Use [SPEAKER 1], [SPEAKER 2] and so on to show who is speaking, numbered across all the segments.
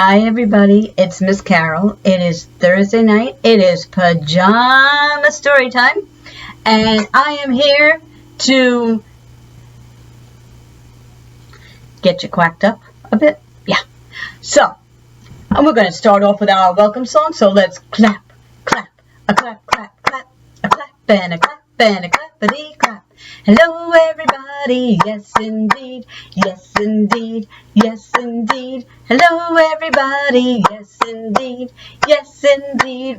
[SPEAKER 1] Hi everybody, it's Miss Carol. It is Thursday night. It is Pajama Storytime. And I am here to get you quacked up a bit. Yeah. So, we're going to start off with our welcome song. So let's clap, clap, a clap, clap, clap, a clap, and a clap, and a clap-a-dee clap. Hello everybody, yes indeed, yes indeed, yes indeed. Hello everybody, yes indeed,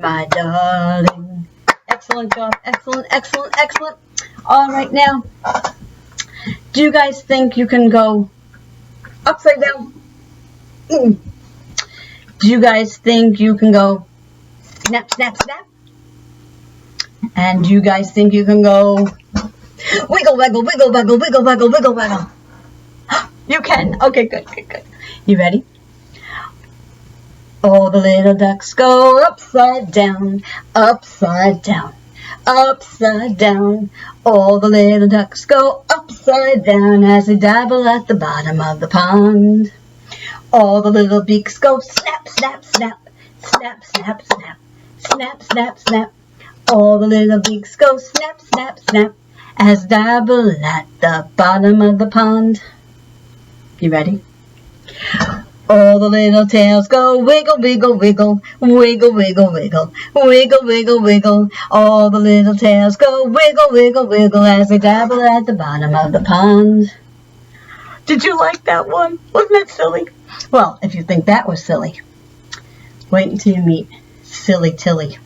[SPEAKER 1] my darling. Excellent job, excellent, excellent, excellent. All right now, do you guys think you can go upside down? Do you guys think you can go snap, snap, snap? And do you guys think you can go wiggle, waggle, wiggle, waggle, wiggle, waggle, wiggle, waggle? You can. Okay, good, good, good. You ready? All the little ducks go upside down, upside down, upside down. All the little ducks go upside down as they dabble at the bottom of the pond. All the little beaks go snap, snap, snap, snap, snap, snap, snap, snap, snap. All the little beaks go snap, snap, snap as dabble at the bottom of the pond. You ready? All the little tails go wiggle, wiggle, wiggle, wiggle, wiggle, wiggle, wiggle, wiggle, wiggle. All the little tails go wiggle, wiggle, wiggle as they dabble at the bottom of the pond. Did you like that one? Wasn't that silly? Well, if you think that was silly, wait until you meet Silly Tilly.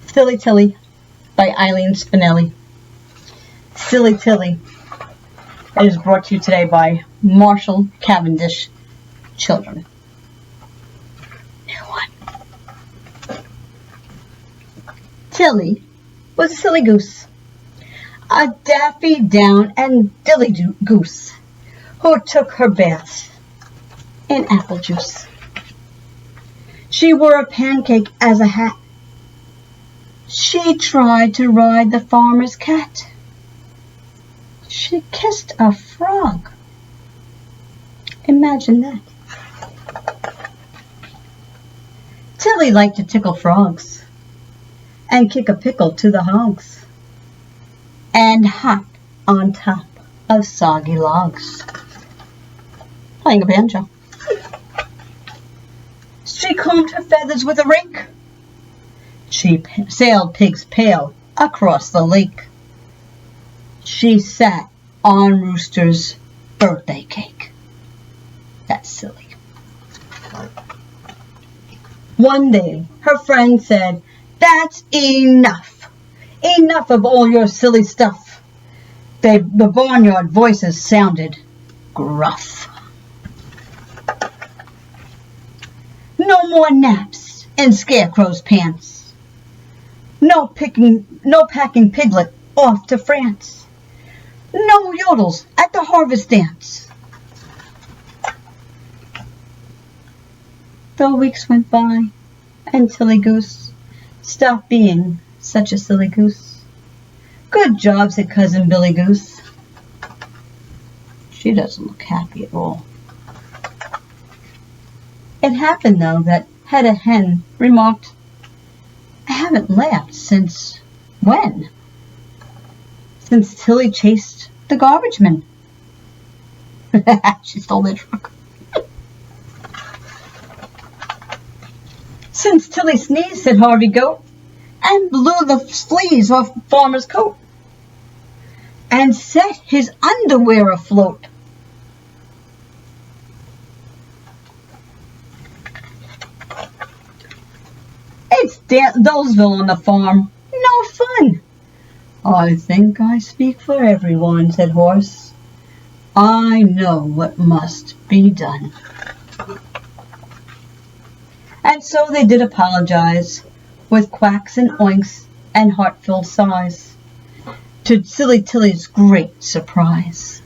[SPEAKER 1] Silly Tilly by Eileen Spinelli. Silly Tilly is brought to you today by Marshall Cavendish Children. New one. Tilly was a silly goose, a daffy down and dilly goose, who took her bath in apple juice. She wore a pancake as a hat. She tried to ride the farmer's cat. She kissed a frog. Imagine that. Tilly liked to tickle frogs and kick a pickle to the hogs and hop on top of soggy logs, playing a banjo. She combed her feathers with a rake. She sailed Pig's pail across the lake. She sat on Rooster's birthday cake. That's silly. One day, her friend said, "That's enough. Enough of all your silly stuff." The barnyard voices sounded gruff. No more naps in Scarecrow's pants. No packing Piglet off to France. No yodels at the harvest dance. The weeks went by, and Tilly Goose stopped being such a silly goose. Good job, said Cousin Billy Goose. She doesn't look happy at all. It happened, though, that Hedda Hen remarked, "I haven't laughed since when? Since Tilly chased the garbage man." She stole their truck. "Since Tilly sneezed," said Harvey Goat, "and blew the fleas off Farmer's coat, and set his underwear afloat." "It's Dullsville on the farm. No fun." "I think I speak for everyone," said Horse. "I know what must be done." And so they did apologize, with quacks and oinks and heartfelt sighs, to Silly Tilly's great surprise.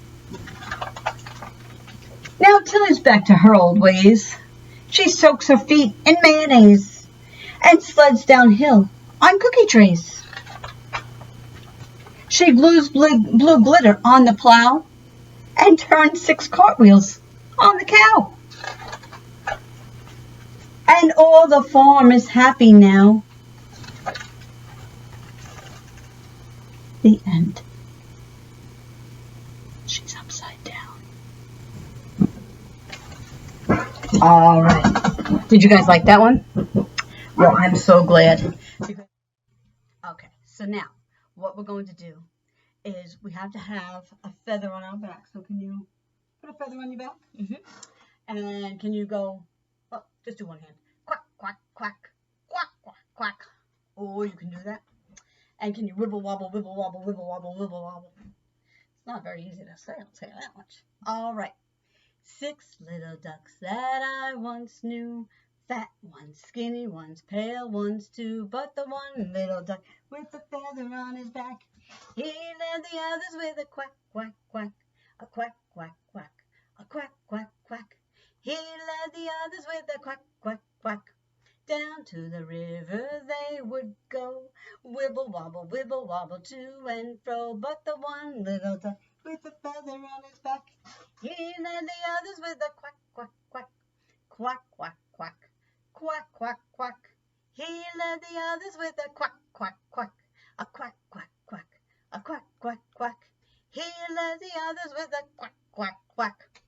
[SPEAKER 1] Now Tilly's back to her old ways. She soaks her feet in mayonnaise and sleds downhill on cookie trays. She glues blue glitter on the plow and turns 6 cartwheels on the cow. and all the farm is happy now. The end. She's upside down. All right. Did you guys like that one? Well, I'm so glad. Okay, so now what we're going to do is we have to have a feather on our back. So can you put a feather on your back? And can you go, well, just do one hand. Quack, quack, quack, quack, quack, quack. Oh, you can do that. And can you wibble, wobble, wibble, wobble, wibble, wobble, wibble, wobble? It's not very easy to say, I'll tell you that much. All right. 6 little ducks that I once knew. Fat ones, skinny ones, pale ones too. But the one little duck with the feather on his back, he led the others with a quack, quack, quack. A quack, quack, quack. A quack, quack, quack. He led the others with a quack, quack, quack. Down to the river they would go, wibble wobble to and fro. But the one little duck with the feather on his back, he led the others with a quack, quack, quack. Quack, quack, quack. Quack, quack, quack. He led the others with a quack, quack, quack. A quack, quack, quack. A quack, quack, quack. He led the others with a quack, quack, quack.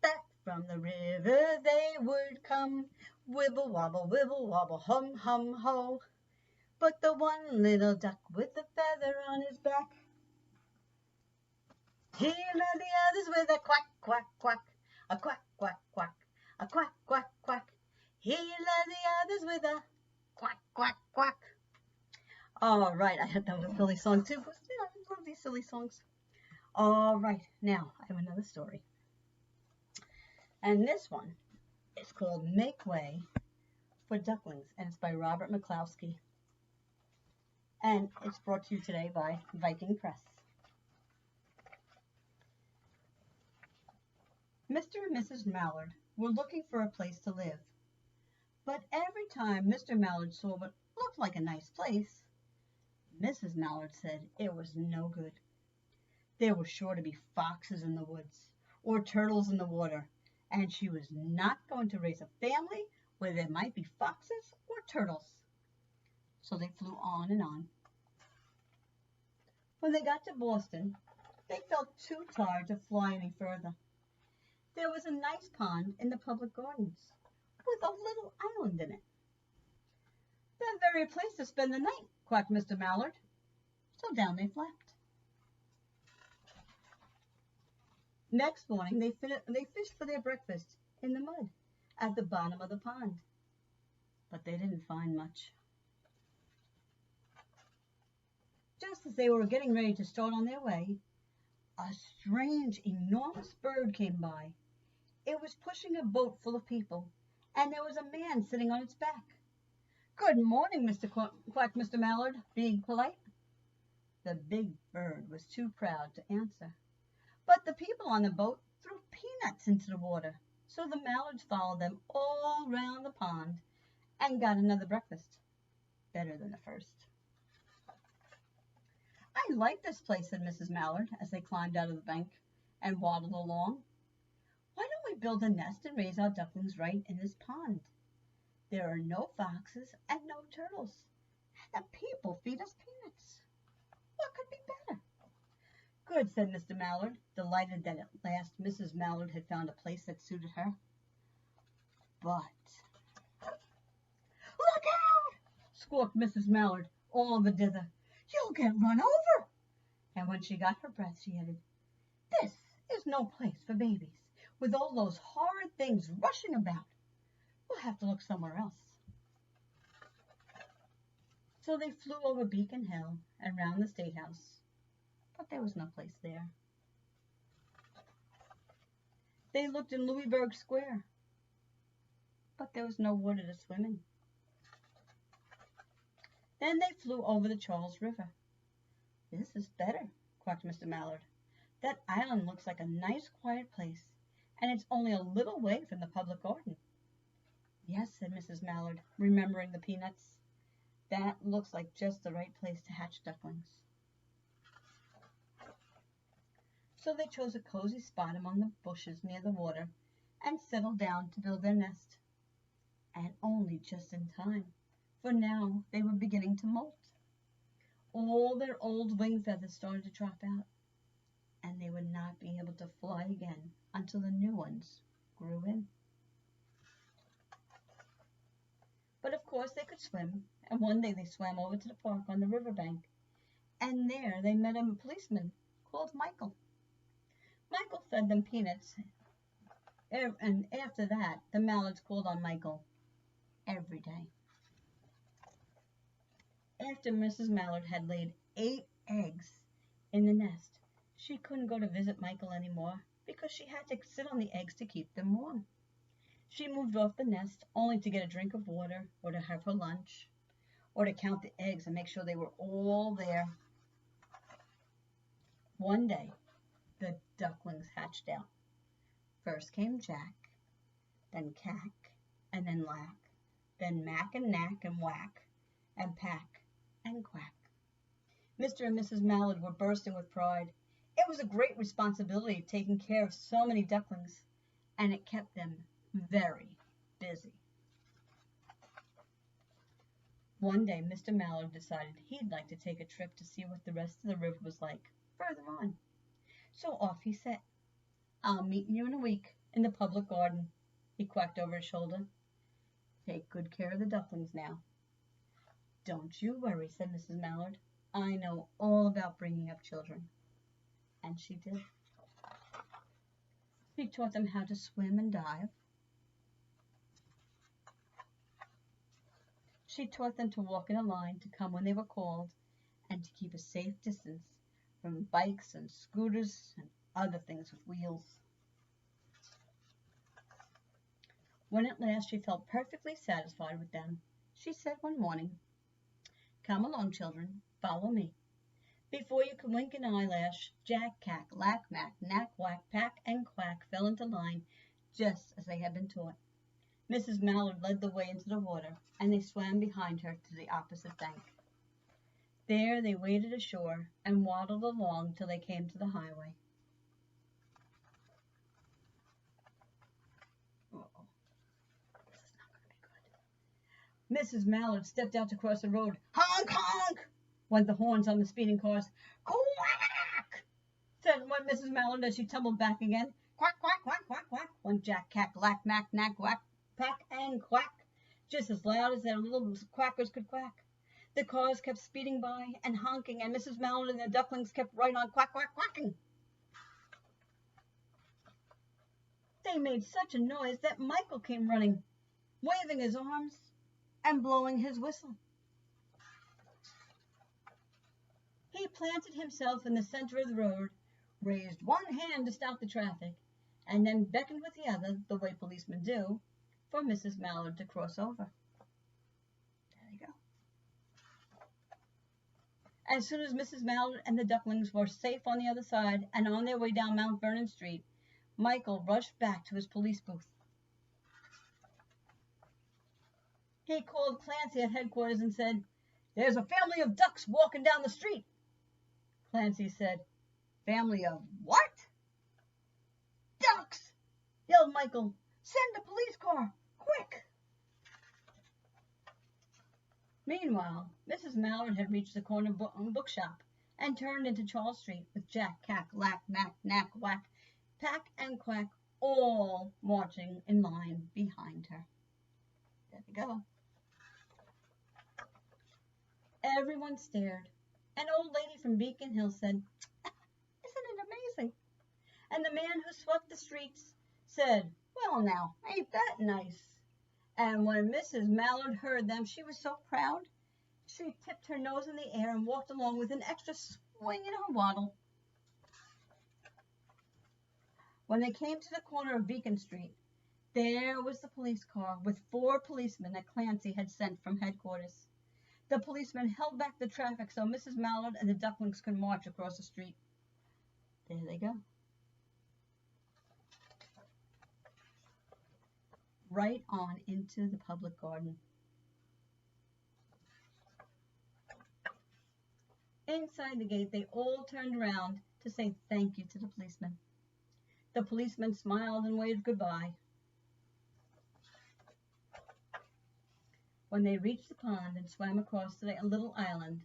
[SPEAKER 1] Back from the river they would come, wibble wobble, hum, hum, ho. But the one little duck with the feather on his back, he led the others with a quack, quack, quack. A quack, quack, quack. A quack, quack, quack. He led the others with a quack, quack, quack. All right, I had that was a silly song too, but yeah, I love these silly songs. All right, now I have another story. And this one is called Make Way for Ducklings, and it's by Robert McCloskey. And it's brought to you today by Viking Press. Mr. and Mrs. Mallard were looking for a place to live. But every time Mr. Mallard saw what looked like a nice place, Mrs. Mallard said it was no good. There were sure to be foxes in the woods or turtles in the water, and she was not going to raise a family where there might be foxes or turtles. So they flew on and on. When they got to Boston, they felt too tired to fly any further. There was a nice pond in the public gardens with a little island in it. The very place to spend the night, quacked Mr. Mallard. So down they flapped. Next morning they fished for their breakfast in the mud at the bottom of the pond. But they didn't find much. Just as they were getting ready to start on their way, a strange, enormous bird came by. It was pushing a boat full of people, and there was a man sitting on its back. "Good morning, Mr. Quack, Mr. Mallard," being polite. The big bird was too proud to answer, but the people on the boat threw peanuts into the water, so the mallards followed them all round the pond and got another breakfast, better than the first. "I like this place," said Mrs. Mallard as they climbed out of the bank and waddled along. "Why don't we build a nest and raise our ducklings right in this pond? There are no foxes and no turtles, and the people feed us peanuts. What could be better?" "Good," said Mr. Mallard, delighted that at last Mrs. Mallard had found a place that suited her. But "Look out!" squawked Mrs. Mallard, all of a dither. "You'll get run over." And when she got her breath, she added, "This is no place for babies, with all those horrid things rushing about. We'll have to look somewhere else." So they flew over Beacon Hill and round the State House, but there was no place there. They looked in Louisburg Square, but there was no water to swim in. Then they flew over the Charles River. "This is better," quacked Mr. Mallard. "That island looks like a nice quiet place, and it's only a little way from the public garden." "Yes," said Mrs. Mallard, remembering the peanuts. "That looks like just the right place to hatch ducklings." So they chose a cozy spot among the bushes near the water and settled down to build their nest. and only just in time, for now they were beginning to molt. All their old wing feathers started to drop out, and they would not be able to fly again until the new ones grew in. But of course they could swim, and one day they swam over to the park on the riverbank, and there they met a policeman called Michael. Michael fed them peanuts, and after that the mallards called on Michael every day. After Mrs. Mallard had laid 8 eggs in the nest, she couldn't go to visit Michael anymore because she had to sit on the eggs to keep them warm. She moved off the nest only to get a drink of water or to have her lunch or to count the eggs and make sure they were all there. One day, the ducklings hatched out. First came Jack, then Cack, and then Lack, then Mack and Knack and Whack, and Pack and Quack. Mr. and Mrs. Mallard were bursting with pride. It was a great responsibility taking care of so many ducklings, and it kept them very busy. One day Mr. Mallard decided he'd like to take a trip to see what the rest of the river was like further on. So off he set. "I'll meet you in a week in the public garden," he quacked over his shoulder. "Take good care of the ducklings now." "Don't you worry," said Mrs. Mallard. "I know all about bringing up children." And she did. She taught them how to swim and dive. She taught them to walk in a line, to come when they were called, and to keep a safe distance from bikes and scooters and other things with wheels. When at last she felt perfectly satisfied with them, she said one morning, "Come along, children, follow me." Before you could wink an eyelash, Jack, Cack, Lack, Mack, Knack, Whack, Pack, and Quack fell into line just as they had been taught. Mrs. Mallard led the way into the water, and they swam behind her to the opposite bank. There they waded ashore and waddled along till they came to the highway. Uh-oh. This is not going to be good. Mrs. Mallard stepped out to cross the road. "Honk, honk!" went the horns on the speeding cars. "Quack!" said Mrs. Mallard as she tumbled back again. "Quack, quack, quack, quack, quack!" went Jack, Cack, Lack, Mack, Knack, Whack, Pack, and Quack, just as loud as their little quackers could quack. The cars kept speeding by and honking, and Mrs. Mallard and the ducklings kept right on quack, quack, quacking. They made such a noise that Michael came running, waving his arms and blowing his whistle. He planted himself in the center of the road, raised one hand to stop the traffic, and then beckoned with the other, the way policemen do, for Mrs. Mallard to cross over. There you go. As soon as Mrs. Mallard and the ducklings were safe on the other side and on their way down Mount Vernon Street, Michael rushed back to his police booth. He called Clancy at headquarters and said, "There's a family of ducks walking down the street." Clancy said, "Family of what?" "Ducks!" yelled Michael. "Send a police car, quick!" Meanwhile, Mrs. Mallard had reached the corner bookshop and turned into Charles Street with Jack, Cack, Lack, Mack, Knack, Whack, Pack, and Quack all marching in line behind her. There we go. Everyone stared. An old lady from Beacon Hill said, "Isn't it amazing?" And the man who swept the streets said, "Well now, ain't that nice?" And when Mrs. Mallard heard them, she was so proud, she tipped her nose in the air and walked along with an extra swing in her waddle. When they came to the corner of Beacon Street, there was the police car with 4 policemen that Clancy had sent from headquarters. The policemen held back the traffic so Mrs. Mallard and the ducklings could march across the street. There they go. Right on into the public garden. Inside the gate, they all turned around to say thank you to the policeman. The policeman smiled and waved goodbye. When they reached the pond and swam across to the little island,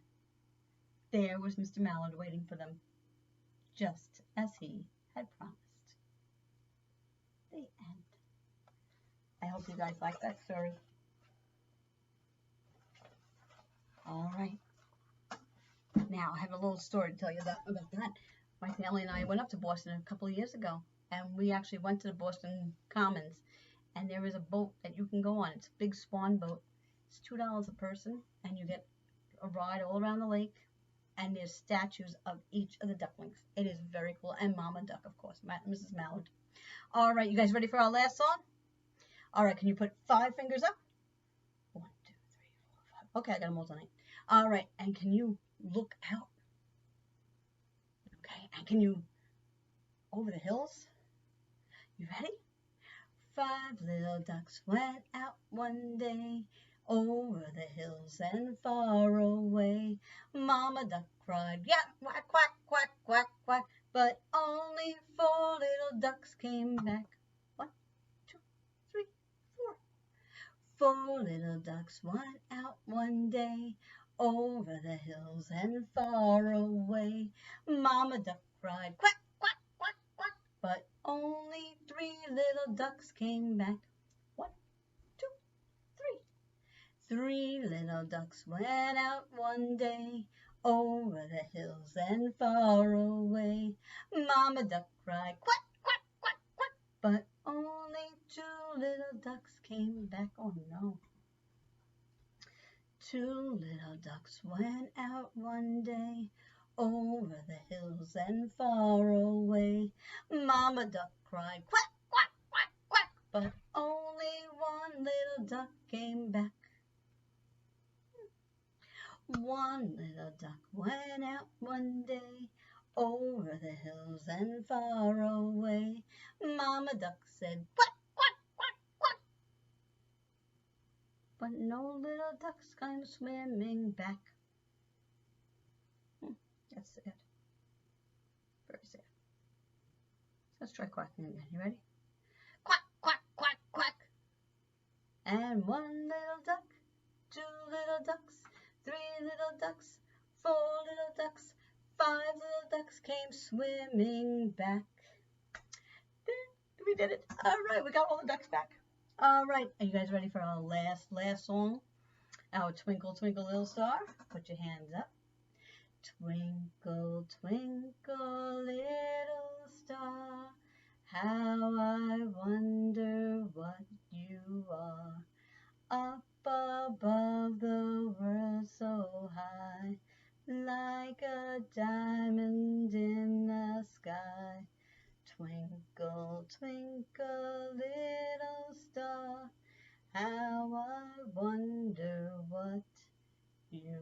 [SPEAKER 1] there was Mr. Mallard waiting for them, just as he had promised. The end. I hope you guys like that story. All right. Now, I have a little story to tell you about that. My family and I went up to Boston a couple of years ago, and we actually went to the Boston Commons, and there is a boat that you can go on. It's a big swan boat. It's $2 a person, and you get a ride all around the lake, and there's statues of each of the ducklings. It is very cool, and Mama Duck, of course, Mrs. Mallard. All right, you guys ready for our last song? All right, can you put 5 fingers up? 1, 2, 3, 4, 5. Okay, I got them all tonight. All right, and can you look out? Okay, and can you over the hills? You ready? 5 little ducks went out one day over the hills and far away. Mama Duck cried, yeah, quack, quack, quack, quack, quack, but only 4 little ducks came back. 1, 2, 3, 4. 4 little ducks went out one day over the hills and far away. Mama Duck cried, quack, quack, quack, quack, but only 3 little ducks came back. 1, 2, 3. 3 little ducks went out one day over the hills and far away. Mama Duck cried, quack, quack, quack, quack, but only 2 little ducks came back. Oh no. 2 little ducks went out one day over the hills and far away. Mama Duck cried, quack, quack, quack, quack, but only 1 little duck came back. 1 little duck went out one day over the hills and far away. Mama Duck said, quack, quack, quack, quack, but no little ducks came swimming back. That's sad. Very sad. Let's try quacking again. You ready? Quack, quack, quack, quack. And 1 little duck, 2 little ducks, 3 little ducks, 4 little ducks, 5 little ducks came swimming back. We did it. All right, we got all the ducks back. All right, are you guys ready for our last song? Our Twinkle, Twinkle, Little Star. Put your hands up. Twinkle, twinkle, little star, how I wonder what you are. Up above the world so high, like a diamond in the sky. Twinkle, twinkle, little star, how I wonder what you